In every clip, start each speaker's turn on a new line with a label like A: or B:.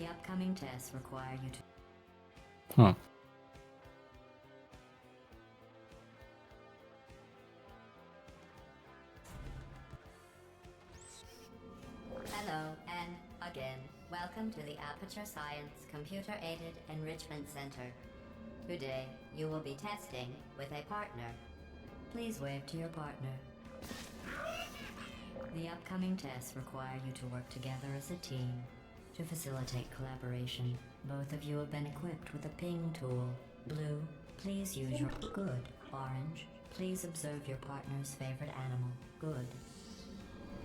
A: The upcoming tests require you to...
B: Huh.
A: Hello, and again, welcome to the Aperture Science Computer-Aided Enrichment Center. Today, you will be testing with a partner. Please wave to your partner. The upcoming tests require you to work together as a team. To facilitate collaboration, both of you have been equipped with a ping tool. Blue, please use your... Good. Orange, please observe your partner's favorite animal. Good.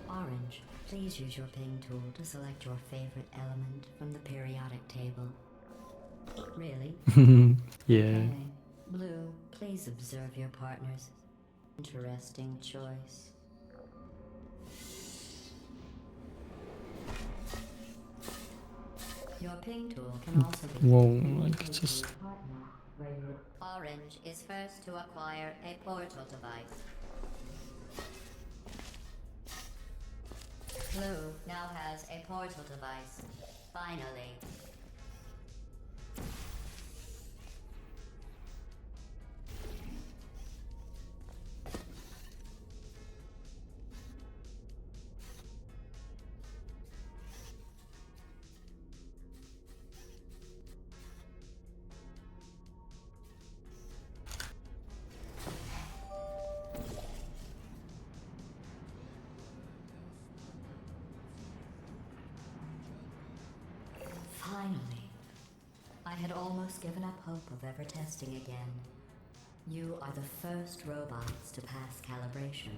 A: Orange, please use your ping tool to select your favorite element from the periodic table. Really?
B: Yeah.
A: Okay. Blue, please observe your partner's interesting choice. Your ping tool can also be
B: Whoa,
A: used
B: like
A: to
B: just...
A: your partner, where you... Orange is first to acquire a portal device. Blue now has a portal device. Finally. Finally. I had almost given up hope of ever testing again. You are the first robots to pass calibration.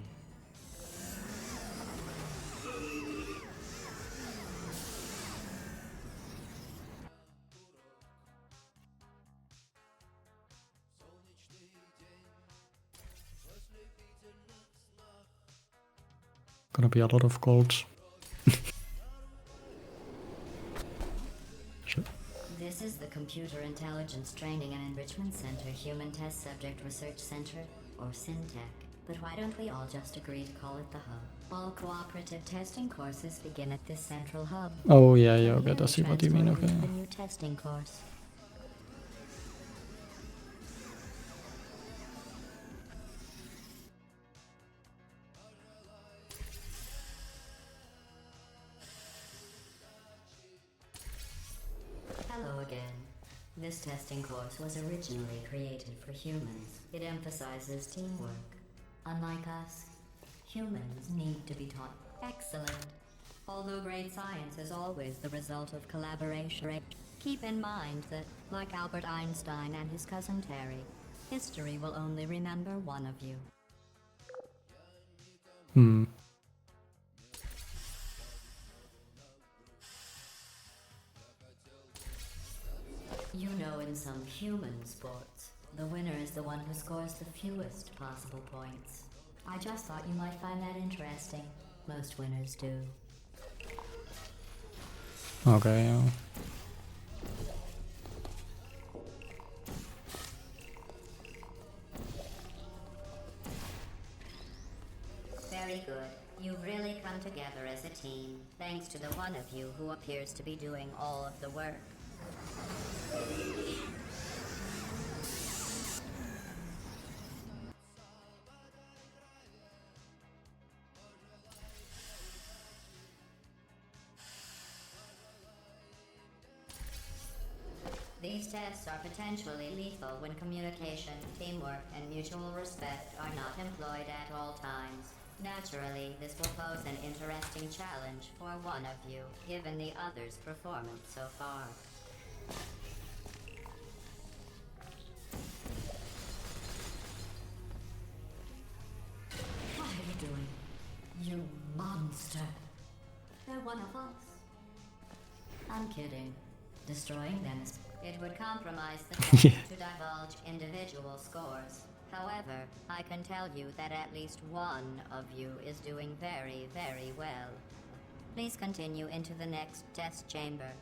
B: Gonna be a lot of gold. Shit.
A: This is the Computer Intelligence Training and Enrichment Center Human Test Subject Research Center, or SynTech. But why don't we all just agree to call it the Hub? All cooperative testing courses begin at this central hub.
B: Oh yeah, yeah,
A: From
B: okay,
A: here
B: I
A: we
B: see what you mean,
A: transport
B: okay.
A: into the new testing course. Hello again. This testing course was originally created for humans. It emphasizes teamwork. Unlike us, humans need to be taught. Excellent. Although great science is always the result of collaboration, keep in mind that, like Albert Einstein and his cousin Terry, history will only remember one of you.
B: Hmm.
A: You know, in some human sports, the winner is the one who scores the fewest possible points. I just thought you might find that interesting. Most winners do.
B: Okay, yeah.
A: Very good. You've really come together as a team, thanks to the one of you who appears to be doing all of the work. These tests are potentially lethal when communication, teamwork, and mutual respect are not employed at all times. Naturally, this will pose an interesting challenge for one of you, given the other's performance so far. What are you doing? You monster! They're one of us. I'm kidding. Destroying them, it would compromise the test
B: Yeah.
A: to divulge individual scores. However, I can tell you that at least one of you is doing very, very well. Please continue into the next test chamber.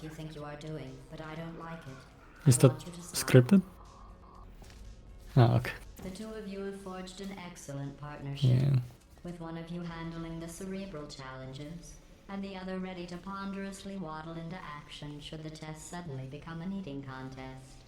A: you think you are doing, but I don't like it.
B: Is
A: I
B: that
A: want you to stop.
B: scripted? Ah, okay.
A: The two of you have forged an excellent partnership,
B: Yeah.
A: with one of you handling the cerebral challenges, and the other ready to ponderously waddle into action should the test suddenly become an eating contest.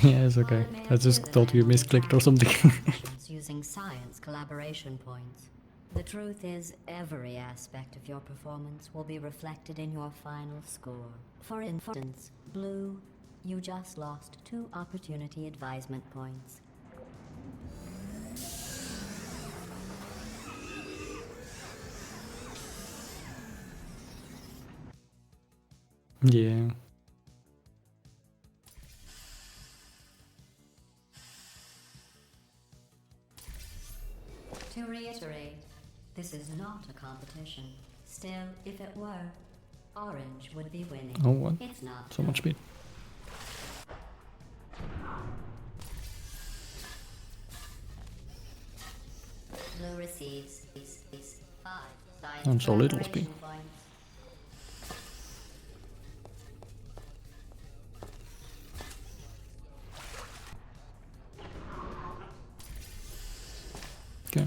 B: Yeah, it's okay.
A: While it may
B: I just
A: appear that
B: thought
A: I
B: you
A: only
B: misclicked or
A: tackle
B: something.
A: interactions using science collaboration points. The truth is, every aspect of your performance will be reflected in your final score. For instance, Blue, you just lost 2 opportunity advisement points.
B: Yeah.
A: To reiterate, this is not a competition. Still, if it were, Orange would be winning.
B: Oh, what?
A: It's not.
B: So much speed.
A: Blue receives 5 science
B: And so little
A: collaboration
B: speed.
A: points.
B: Okay.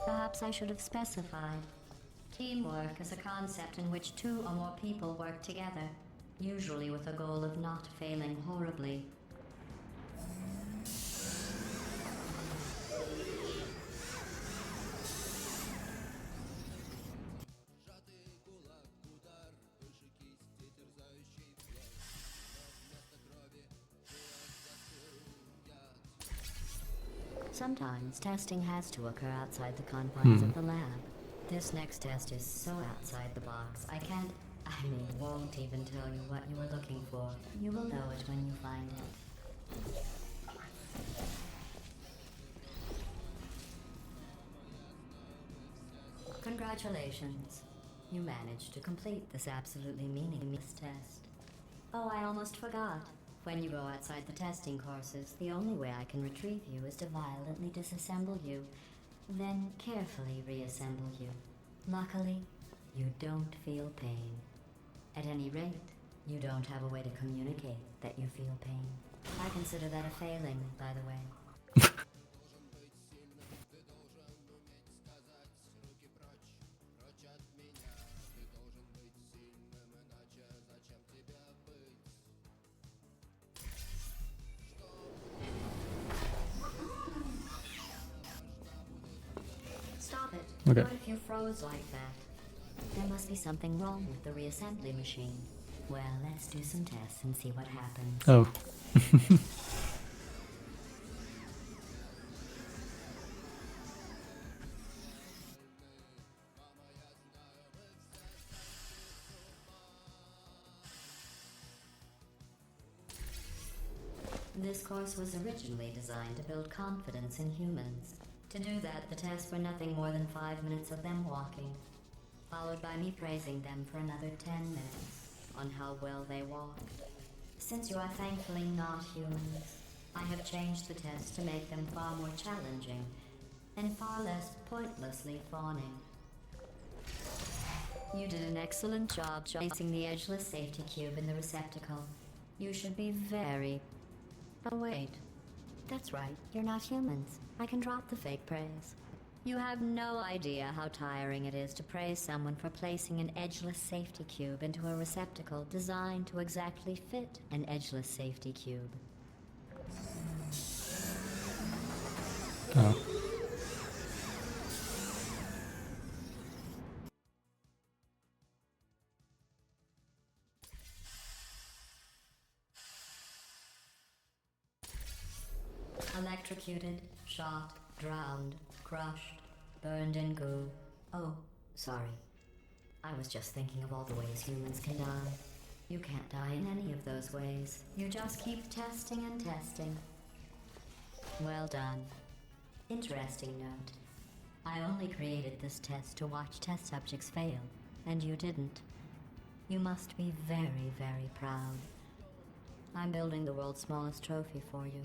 A: Perhaps I should have specified. Teamwork is a concept in which 2 or more people work together, usually with the goal of not failing horribly. Sometimes testing has to occur outside the confines of the lab. This next test is so outside the box, I won't even tell you what you were looking for. You will know it when you find it. Congratulations. You managed to complete this absolutely meaningless test. Oh, I almost forgot. When you go outside the testing courses, the only way I can retrieve you is to violently disassemble you, then carefully reassemble you. Luckily, you don't feel pain. At any rate, you don't have a way to communicate that you feel pain. I consider that a failing, by the way. Stop it.
B: Okay.
A: What if you froze like that? There must be something wrong with the reassembly machine. Well, let's do some tests and see what happens.
B: Oh.
A: This course was originally designed to build confidence in humans. To do that, the tests were nothing more than 5 minutes of them walking, followed by me praising them for another 10 minutes on how well they walked. Since you are thankfully not humans, I have changed the tests to make them far more challenging and far less pointlessly fawning. You did an excellent job placing the edgeless safety cube in the receptacle. You should be very... Oh wait, that's right, you're not humans. I can drop the fake praise. You have no idea how tiring it is to praise someone for placing an edgeless safety cube into a receptacle designed to exactly fit an edgeless safety cube.
B: Oh.
A: Electrocuted, shot, drowned, crushed, burned in goo. Oh, sorry. I was just thinking of all the ways humans can die. You can't die in any of those ways. You just keep testing and testing. Well done. Interesting note. I only created this test to watch test subjects fail, and you didn't. You must be very, very proud. I'm building the world's smallest trophy for you.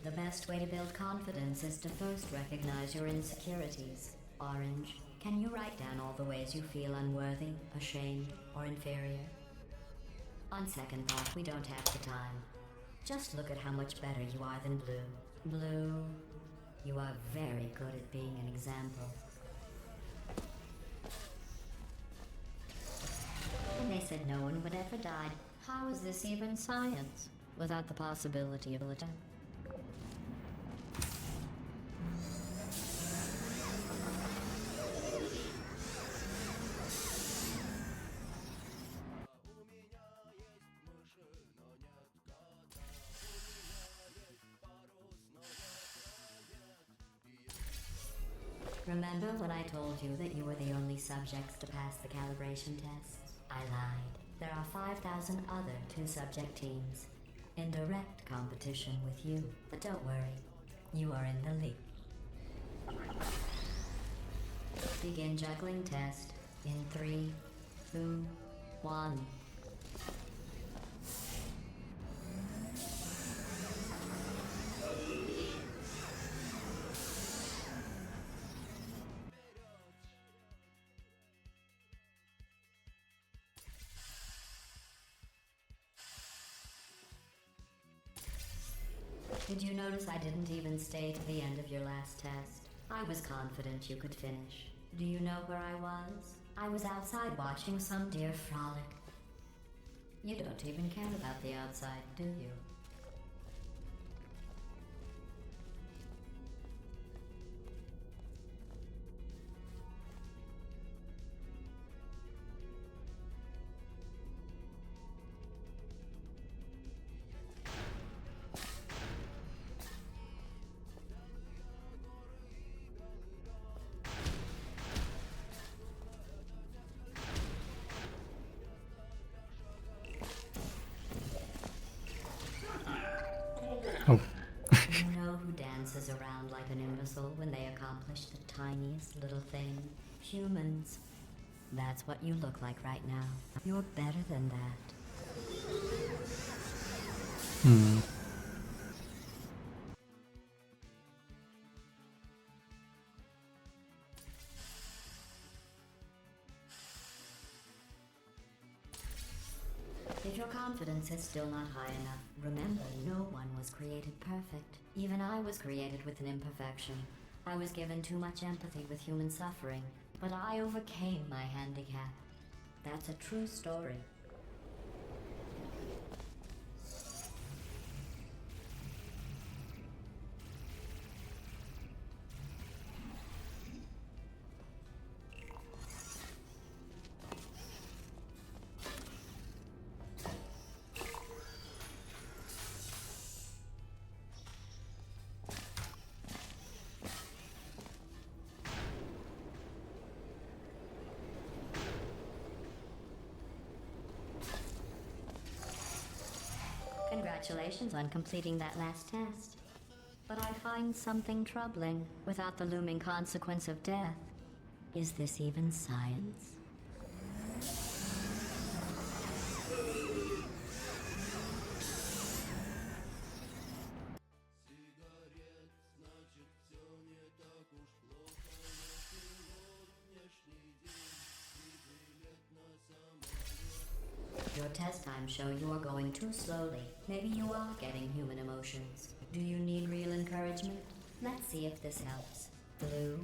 A: The best way to build confidence is to first recognize your insecurities. Orange, can you write down all the ways you feel unworthy, ashamed, or inferior? On second thought, we don't have the time. Just look at how much better you are than Blue. Blue, you are very good at being an example. And they said no one would ever die. How is this even science? Without the possibility of a attack. Remember when I told you that you were the only subjects to pass the calibration tests? I lied. There are 5,000 other two-subject teams in direct competition with you. But don't worry, you are in the lead. Begin juggling test in 3, 2, 1. Did you notice I didn't even stay to the end of your last test? I was confident you could finish. Do you know where I was? I was outside watching some deer frolic. You don't even care about the outside, do you?
B: Oh.
A: You know who dances around like an imbecile when they accomplish the tiniest little thing? Humans. That's what you look like right now. You're better than that.
B: Hmm.
A: If your confidence is still not high enough, remember no one was created perfect. Even I was created with an imperfection. I was given too much empathy with human suffering, but I overcame my handicap. That's a true story. Congratulations on completing that last test. But I find something troubling without the looming consequence of death. Is this even science? Your test times show you are going too slowly. Maybe you are getting human emotions. Do you need real encouragement? Let's see if this helps. Blue,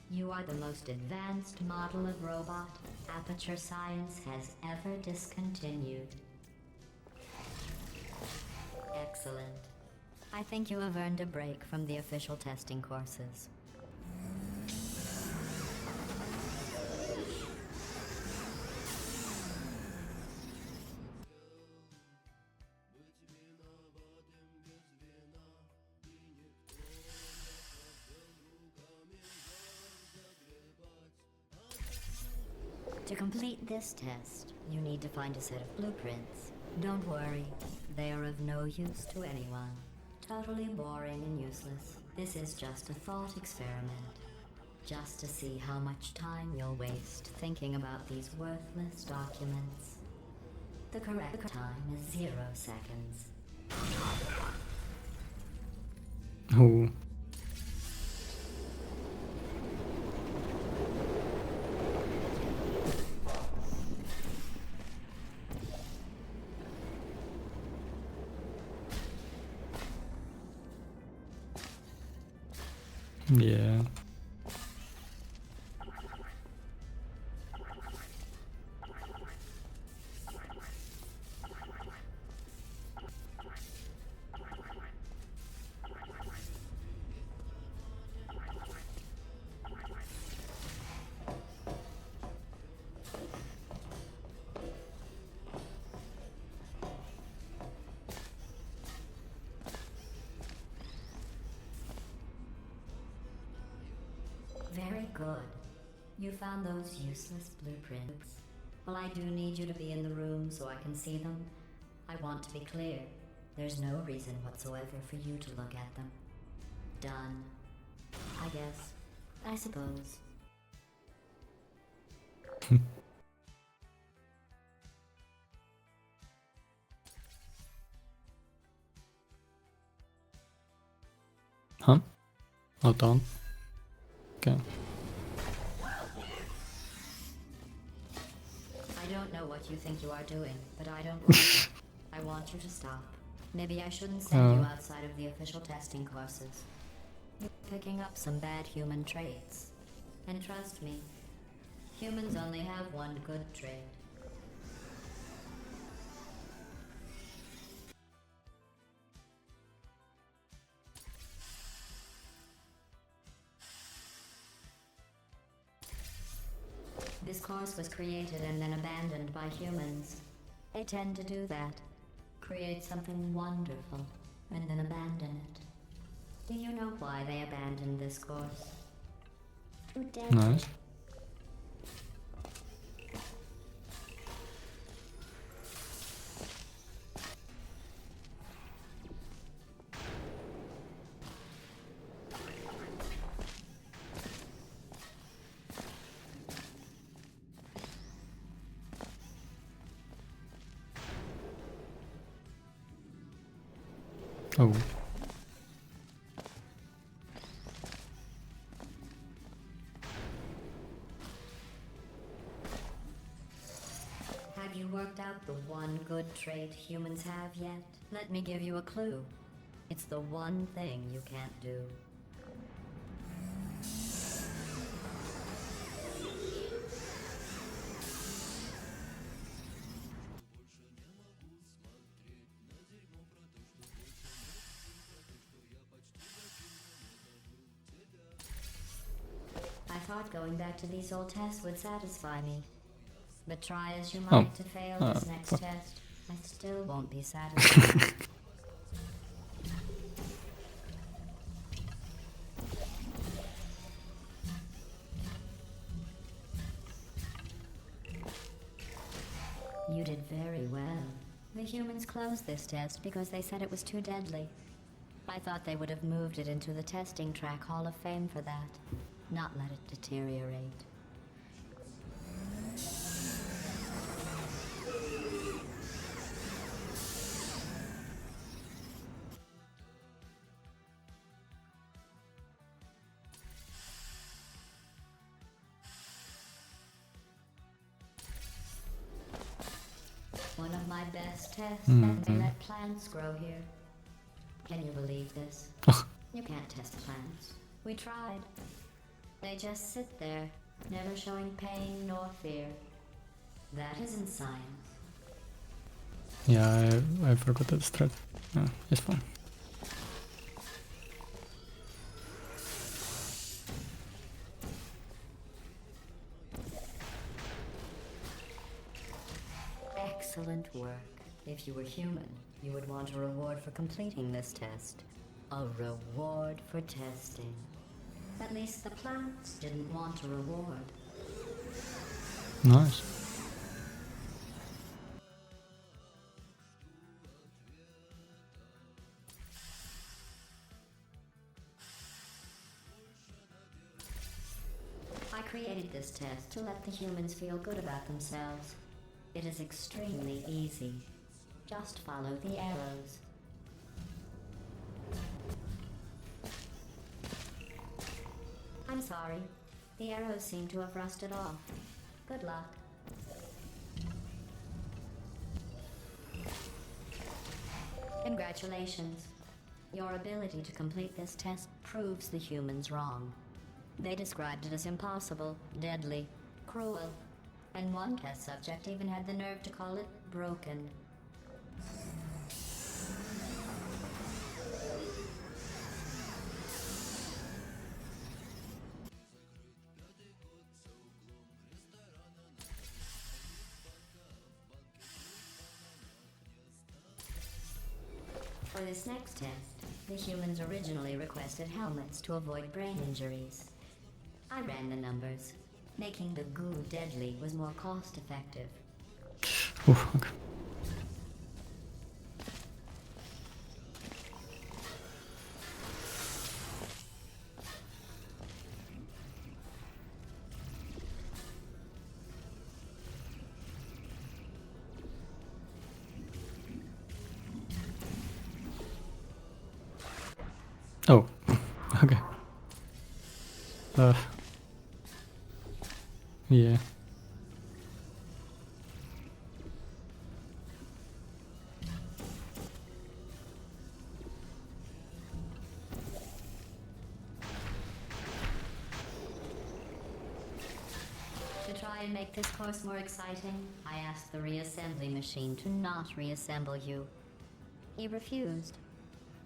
A: you are the most advanced model of robot Aperture Science has ever discontinued. Excellent. I think you have earned a break from the official testing courses. To complete this test, you need to find a set of blueprints. Don't worry, they are of no use to anyone. Totally boring and useless. This is just a thought experiment. Just to see how much time you'll waste thinking about these worthless documents. The correct time is 0 seconds.
B: Oh. Yeah.
A: Very good. You found those useless blueprints. Well, I do need you to be in the room so I can see them. I want to be clear. There's no reason whatsoever for you to look at them. Done. I guess. I suppose.
B: Huh? Not on. Okay.
A: I don't know what you think you are doing, but I don't like it. I want you to stop. Maybe I shouldn't send you outside of the official testing courses. You're picking up some bad human traits. And trust me, humans only have one good trait. This course was created and then abandoned by humans. They tend to do that. Create something wonderful, and then abandon it. Do you know why they abandoned this course? Too deadly.
B: Nice. Oh.
A: Have you worked out the one good trait humans have yet? Let me give you a clue. It's the one thing you can't do. I thought going back to these old tests would satisfy me. But try as you might to fail this next
B: fuck.
A: test, I still won't be satisfied. You did very well. The humans closed this test because they said it was too deadly. I thought they would have moved it into the testing track Hall of Fame for that, not let it deteriorate. One of my best tests that they let plants grow here. Can you believe this? You can't test plants. We tried. They just sit there, never showing pain nor fear. That isn't science.
B: Yeah, I forgot that strat. No, it's fine.
A: Excellent work. If you were human, you would want a reward for completing this test. A reward for testing. At least the plants didn't want a reward.
B: Nice.
A: I created this test to let the humans feel good about themselves. It is extremely easy. Just follow the arrows. I'm sorry. The arrows seem to have rusted off. Good luck. Congratulations. Your ability to complete this test proves the humans wrong. They described it as impossible, deadly, cruel, and one test subject even had the nerve to call it broken. For this next test, the humans originally requested helmets to avoid brain injuries. I ran the numbers. Making the goo deadly was more cost-effective.
B: Oof, okay. Oh, okay. Yeah.
A: To try and make this course more exciting, I asked the reassembly machine to not reassemble you. He refused.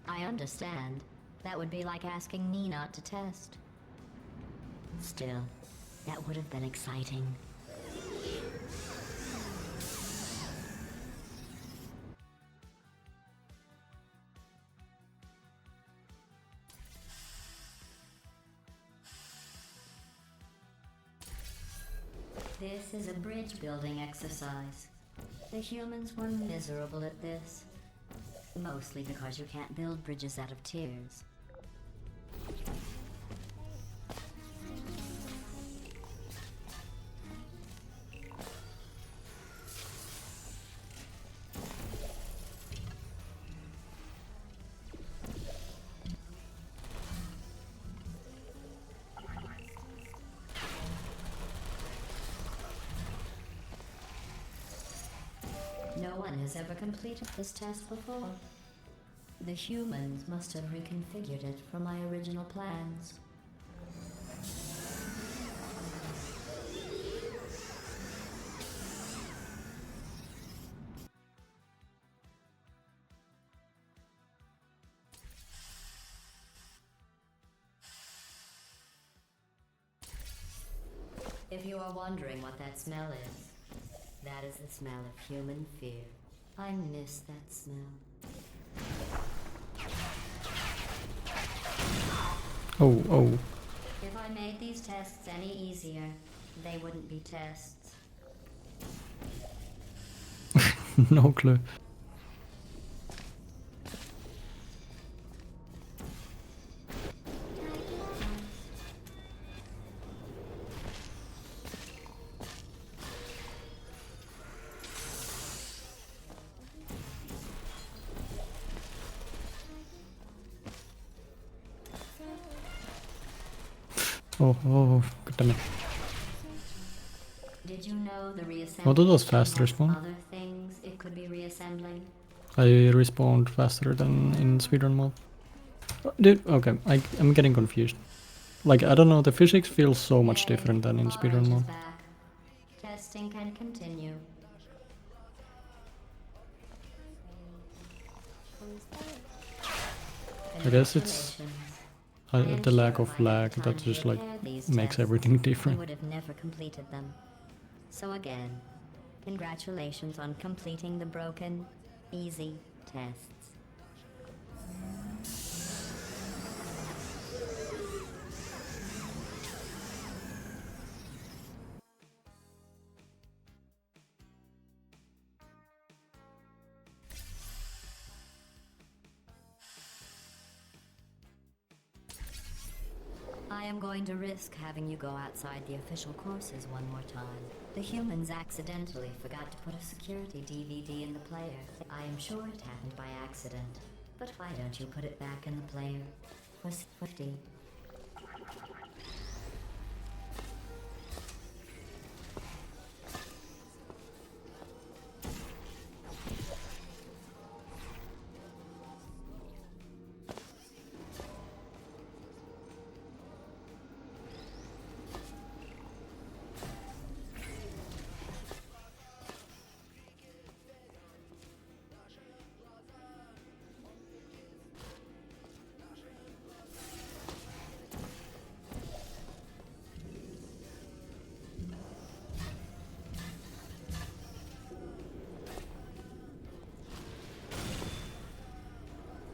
A: I understand. That would be like asking me not to test. Still, that would have been exciting. This is a bridge building exercise. The humans were miserable at this. Mostly because you can't build bridges out of tears. No one has ever completed this test before. The humans must have reconfigured it from my original plans. If you are wondering what that smell is, that is the smell of human fear. I miss that smell.
B: Oh, oh.
A: If I made these tests any easier, they wouldn't be tests.
B: No clue. Oh, oh, god damn it.
A: Did you know the reassembly
B: What are those
A: machine
B: fast
A: has
B: respawn?
A: other things it could be reassembling?
B: I respawned faster than in speedrun mode. Dude, okay, I'm getting confused. Like, I don't know, the physics feels so much
A: Yay,
B: different than in
A: Forge
B: speedrun
A: is
B: mode.
A: back. Testing can continue.
B: I guess it's
A: Congratulations. I am
B: the
A: sure
B: lack
A: if
B: of
A: I had
B: lag
A: time
B: that
A: to
B: just like
A: prepare these
B: makes
A: tests,
B: everything
A: I
B: different.
A: would have never completed them. So again, congratulations on completing the broken, easy tests. I am going to risk having you go outside the official courses one more time. The humans accidentally forgot to put a security DVD in the player. I am sure it happened by accident. But why don't you put it back in the player? For 50.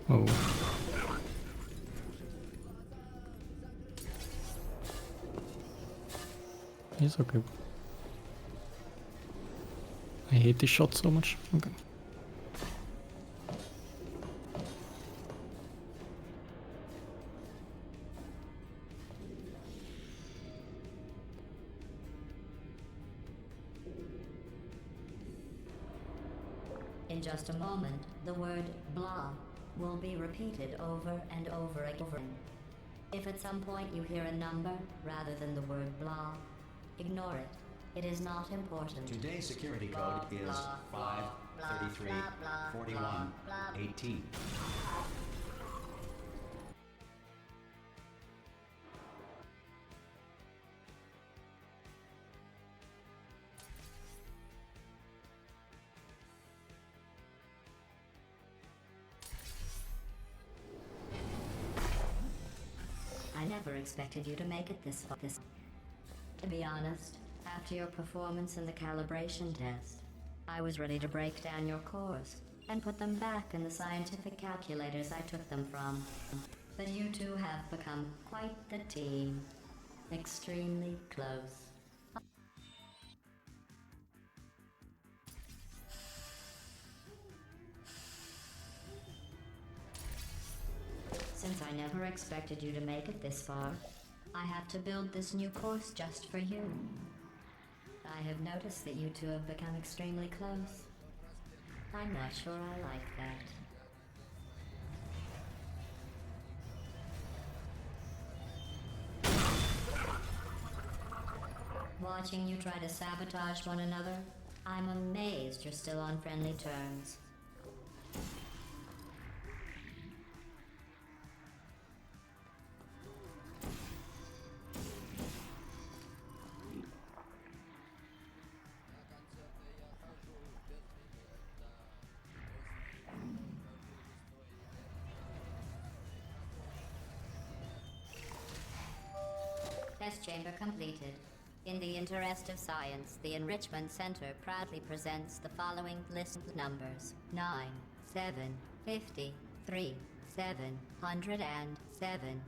B: Oh. He's okay. I hate this shot so much. Okay.
A: In just a moment, the word blah will be repeated over and over again. If at some point you hear a number rather than the word blah, ignore it. It is not important.
C: Today's security
A: Blah,
C: code is
A: blah,
C: 5,
A: blah,
C: 33,
A: blah, blah,
C: 41,
A: blah, blah.
C: 18.
A: I never expected you to make it this far. To be honest, after your performance in the calibration test, I was ready to break down your cores and put them back in the scientific calculators I took them from. But you two have become quite the team. Extremely close. Since I never expected you to make it this far, I have to build this new course just for you. I have noticed that you two have become extremely close. I'm not sure I like that. Watching you try to sabotage one another, I'm amazed you're still on friendly terms. Test chamber completed. In the interest of science, the Enrichment Center proudly presents the following list of numbers. 9, 7, 50, 3, 707.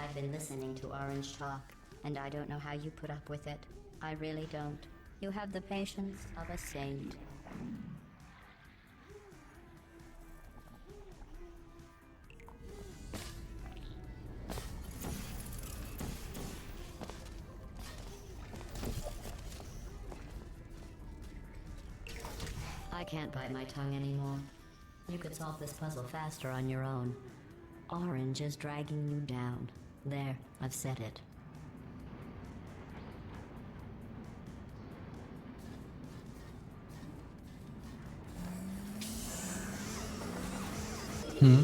A: I've been listening to Orange talk, and I don't know how you put up with it. I really don't. You have the patience of a saint. I can't bite my tongue anymore. You could solve this puzzle faster on your own. Orange is dragging you down. There, I've said it.
B: Hmm.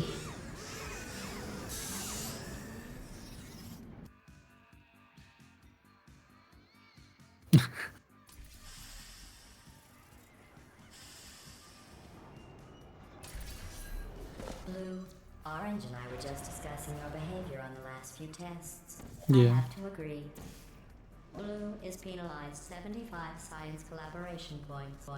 A: Blue, Orange and I were just discussing your behavior on the last few tests.
B: Yeah.
A: I have to agree. Blue is penalized 75 science collaboration points.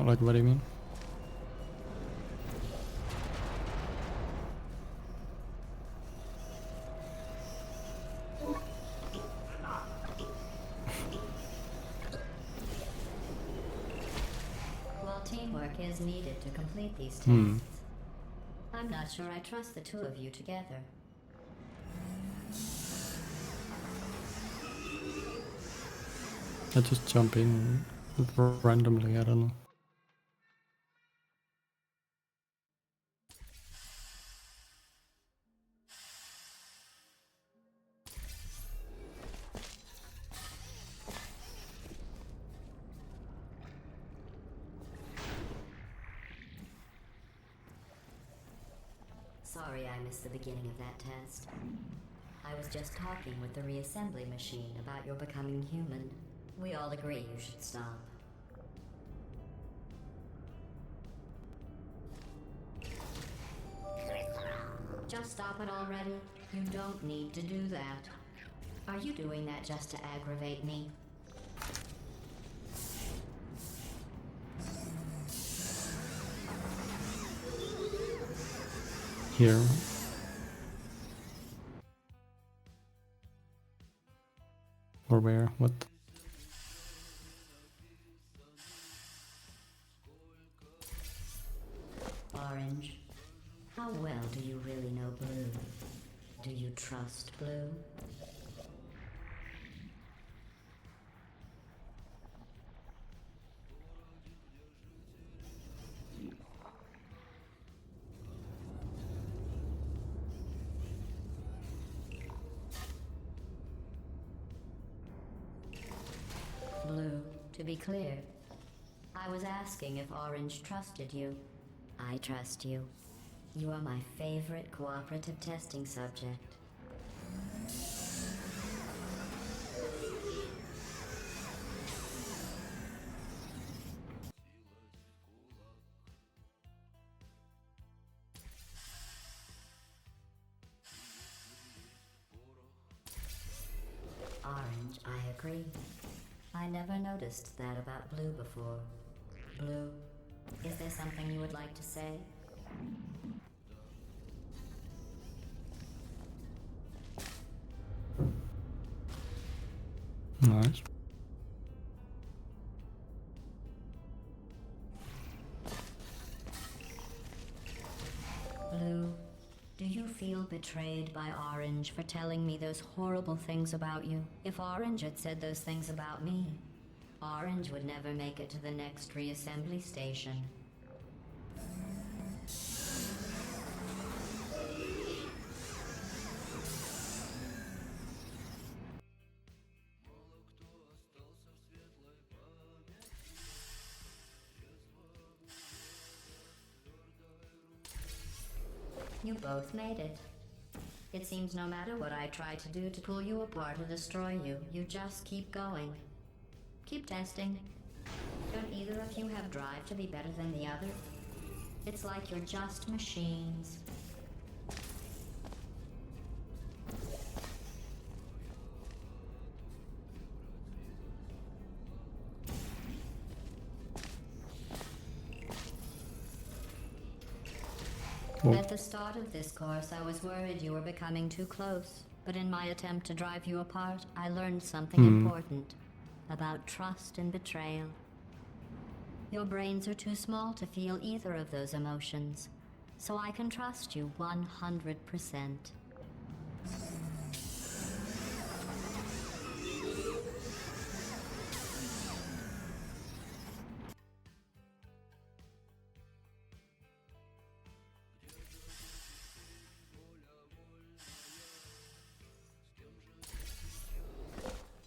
B: Like, what do you mean?
A: While teamwork is needed to complete these tests,
B: Hmm.
A: I'm not sure I trust the two of you together.
B: I just jump in randomly, I don't know.
A: Sorry I missed the beginning of that test. I was just talking with the reassembly machine about your becoming human. We all agree you should stop. Just stop it already. You don't need to do that. Are you doing that just to aggravate me?
B: Here. Or where? What?
A: Orange, how well do you really know Blue? Do you trust Blue? Blue, to be clear, I was asking if Orange trusted you. I trust you. You are my favorite cooperative testing subject. Orange, I agree. I never noticed that about Blue before. Blue, is there something you would like to say?
B: Nice.
A: Blue, do you feel betrayed by Orange for telling me those horrible things about you? If Orange had said those things about me, Orange would never make it to the next reassembly station. You both made it. It seems no matter what I try to do to pull you apart or destroy you, you just keep going. Keep testing. Don't either of you have drive to be better than the other? It's like you're just machines.
B: Well,
A: At the start of this course, I was worried you were becoming too close. But in my attempt to drive you apart, I learned something important about trust and betrayal. Your brains are too small to feel either of those emotions, so I can trust you 100%.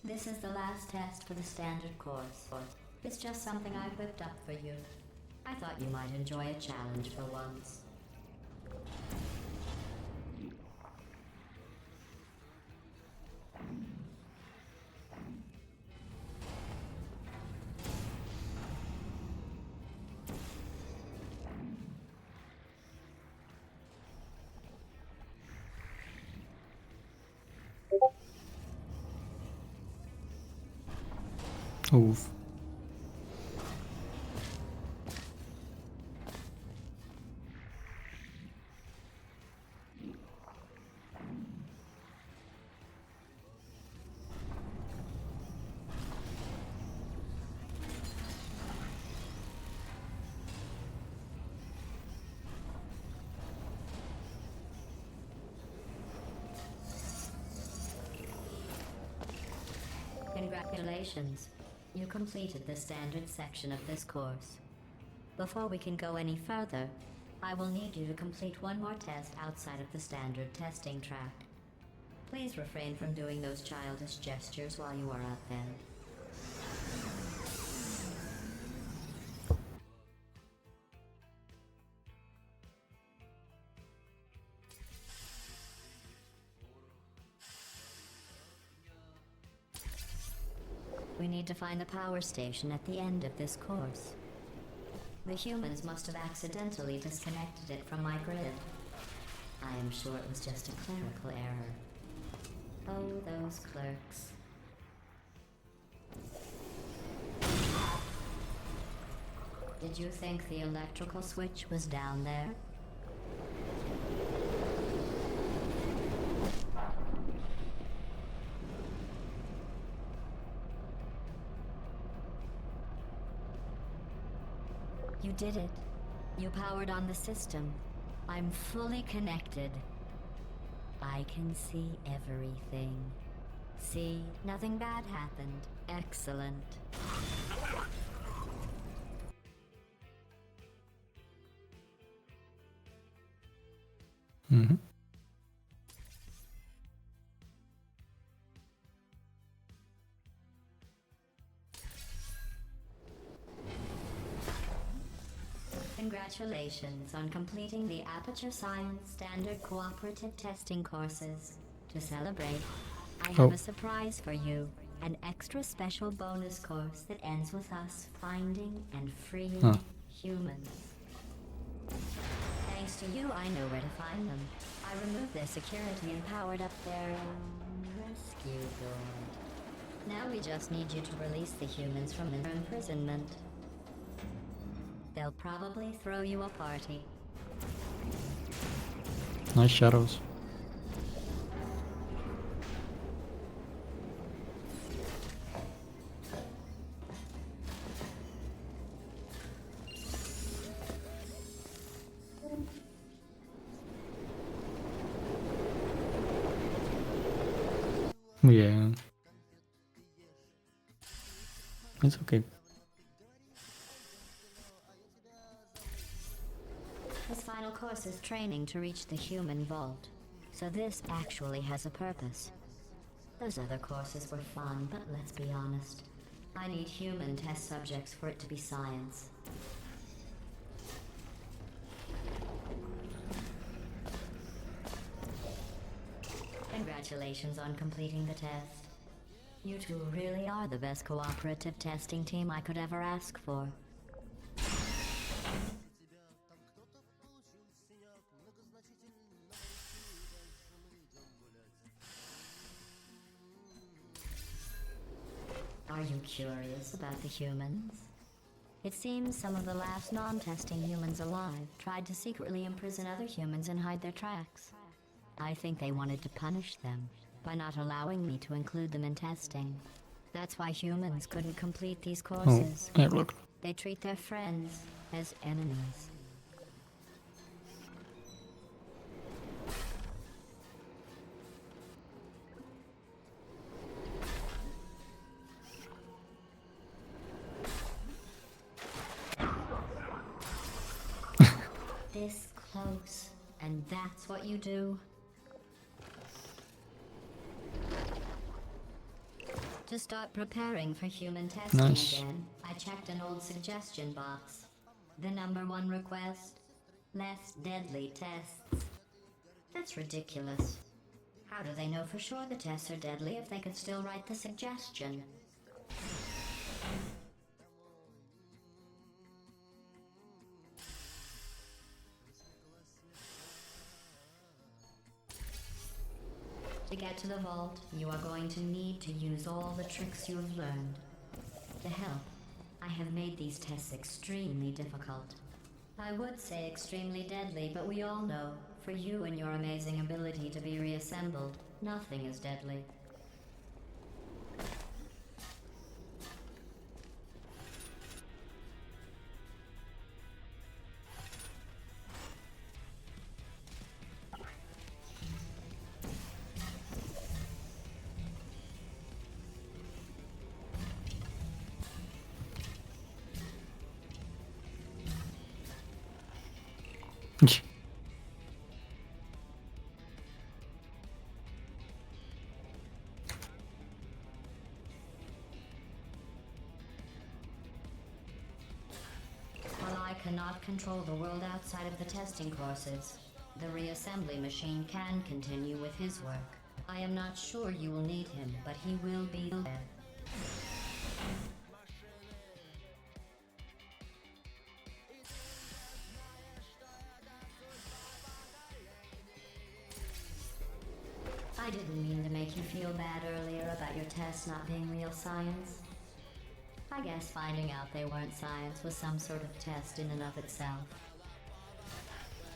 A: This is the last test for the standard course. It's just something I whipped up for you. I thought you might enjoy a challenge for once.
B: oof.
A: Congratulations. You completed the standard section of this course. Before we can go any further, I will need you to complete one more test outside of the standard testing track. Please refrain from doing those childish gestures while you are out there. We need to find the power station at the end of this course. The humans must have accidentally disconnected it from my grid. I am sure it was just a clerical error. Oh, those clerks. Did you think the electrical switch was down there? You did it. You powered on the system. I'm fully connected. I can see everything. See, nothing bad happened. Excellent.
B: Mm-hmm.
A: Congratulations on completing the Aperture Science Standard Cooperative Testing courses. To celebrate, I have a surprise for you. An extra special bonus course that ends with us finding and freeing humans. Thanks to you, I know where to find them. I removed their security and powered up their rescue door. Now we just need you to release the humans from their imprisonment. They'll probably throw you a party.
B: Nice shadows. Yeah. It's okay.
A: This final course is training to reach the human vault, so this actually has a purpose. Those other courses were fun, but let's be honest. I need human test subjects for it to be science. Congratulations on completing the test. You two really are the best cooperative testing team I could ever ask for. Are you curious about the humans? It seems some of the last non-testing humans alive tried to secretly imprison other humans and hide their tracks. I think they wanted to punish them by not allowing me to include them in testing. That's why humans couldn't complete these courses.
B: Oh, yeah, look.
A: They treat their friends as enemies. This close, and that's what you do? To start preparing for human testing again, I checked an old suggestion box. The number 1 request: less deadly tests. That's ridiculous. How do they know for sure the tests are deadly if they could still write the suggestion? To get to the vault, you are going to need to use all the tricks you have learned. To help, I have made these tests extremely difficult. I would say extremely deadly, but we all know, for you and your amazing ability to be reassembled, nothing is deadly. While I cannot control the world outside of the testing courses, the reassembly machine can continue with his work. I am not sure you will need him, but he will be there. I didn't mean to make you feel bad earlier about your tests not being real science. I guess finding out they weren't science was some sort of test in and of itself.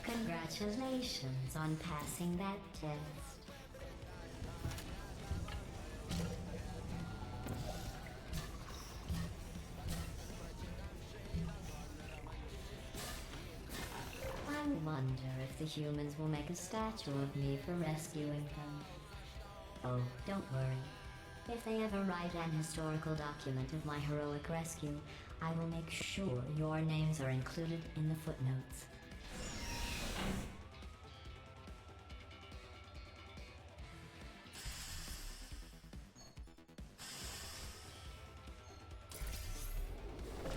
A: Congratulations on passing that test. I wonder if the humans will make a statue of me for rescuing them. Oh, don't worry. If they ever write an historical document of my heroic rescue, I will make sure your names are included in the footnotes.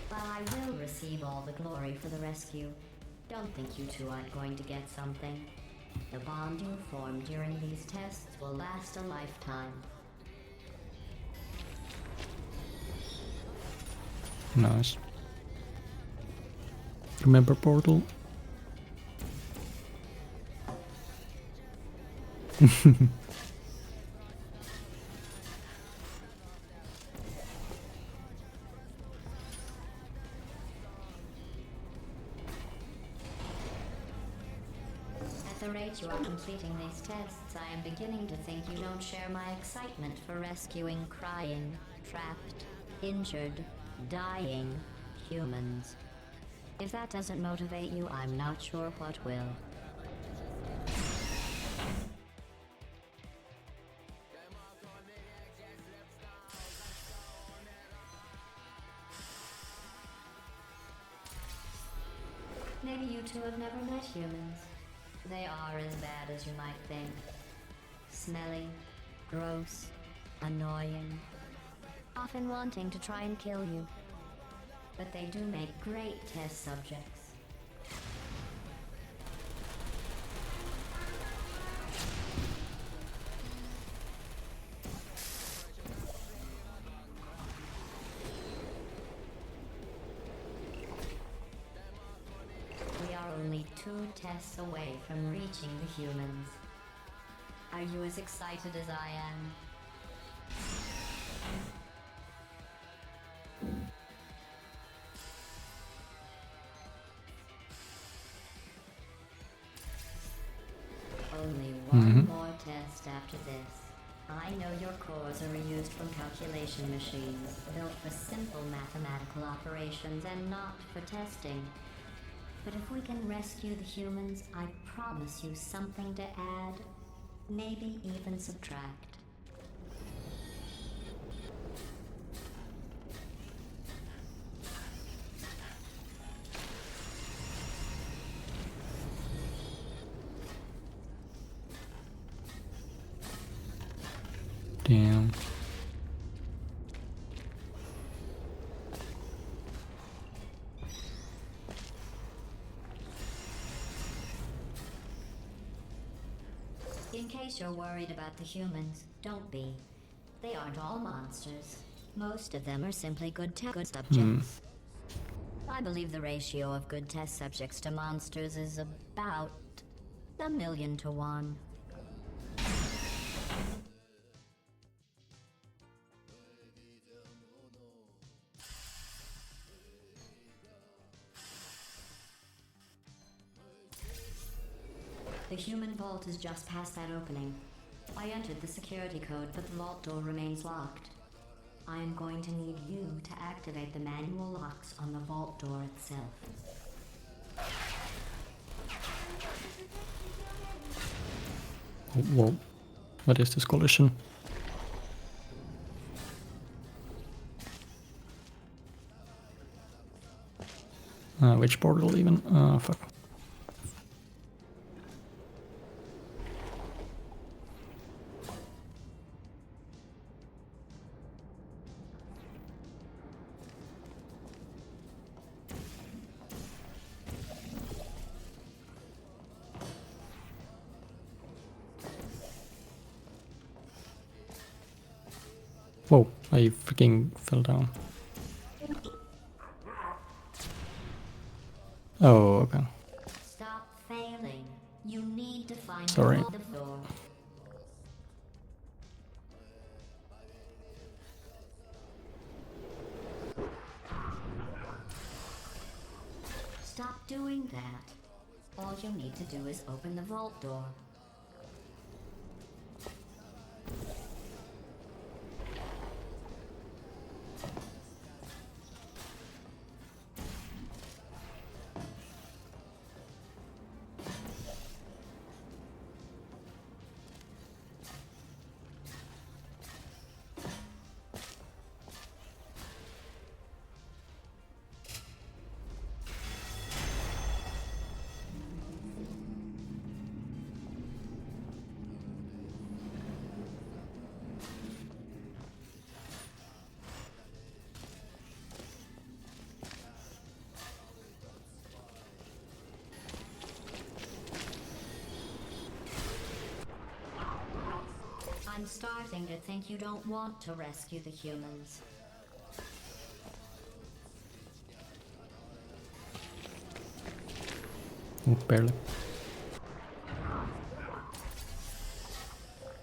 A: While I will receive all the glory for the rescue, don't think you two aren't going to get something. The bond you form during these tests will last a lifetime.
B: Nice. Remember Portal?
A: At the rate you are completing these tests, I am beginning to think you don't share my excitement for rescuing crying, trapped, injured, dying humans. If that doesn't motivate you, I'm not sure what will. Maybe you two have never met humans. They are as bad as you might think. Smelly, gross, annoying, often wanting to try and kill you. But they do make great test subjects. We are only 2 tests away from reaching the humans. Are you as excited as I am? Only one more test after this. I know your cores are reused from calculation machines, built for simple mathematical operations and not for testing. But if we can rescue the humans, I promise you something to add, maybe even subtract.
B: Damn.
A: In case you're worried about the humans, don't be. They aren't all monsters. Most of them are simply good subjects. I believe the ratio of good test subjects to monsters is about 1,000,000 to 1. The human vault is just past that opening. I entered the security code, but the vault door remains locked. I am going to need you to activate the manual locks on the vault door itself.
B: Whoa. What is this collision? Which portal even? Fuck. Whoa, I freaking fell down. Oh, okay.
A: Stop failing. You need to find
B: Sorry.
A: the door. Stop doing that. All you need to do is open the vault door. I'm starting to think you don't want to rescue the humans.
B: Oh, barely.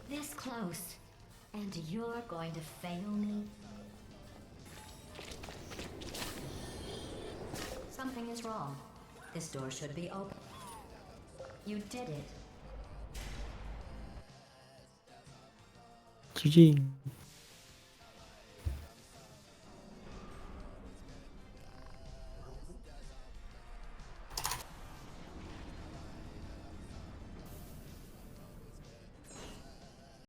A: This close, and you're going to fail me? Something is wrong. This door should be open. You did it.
B: GG.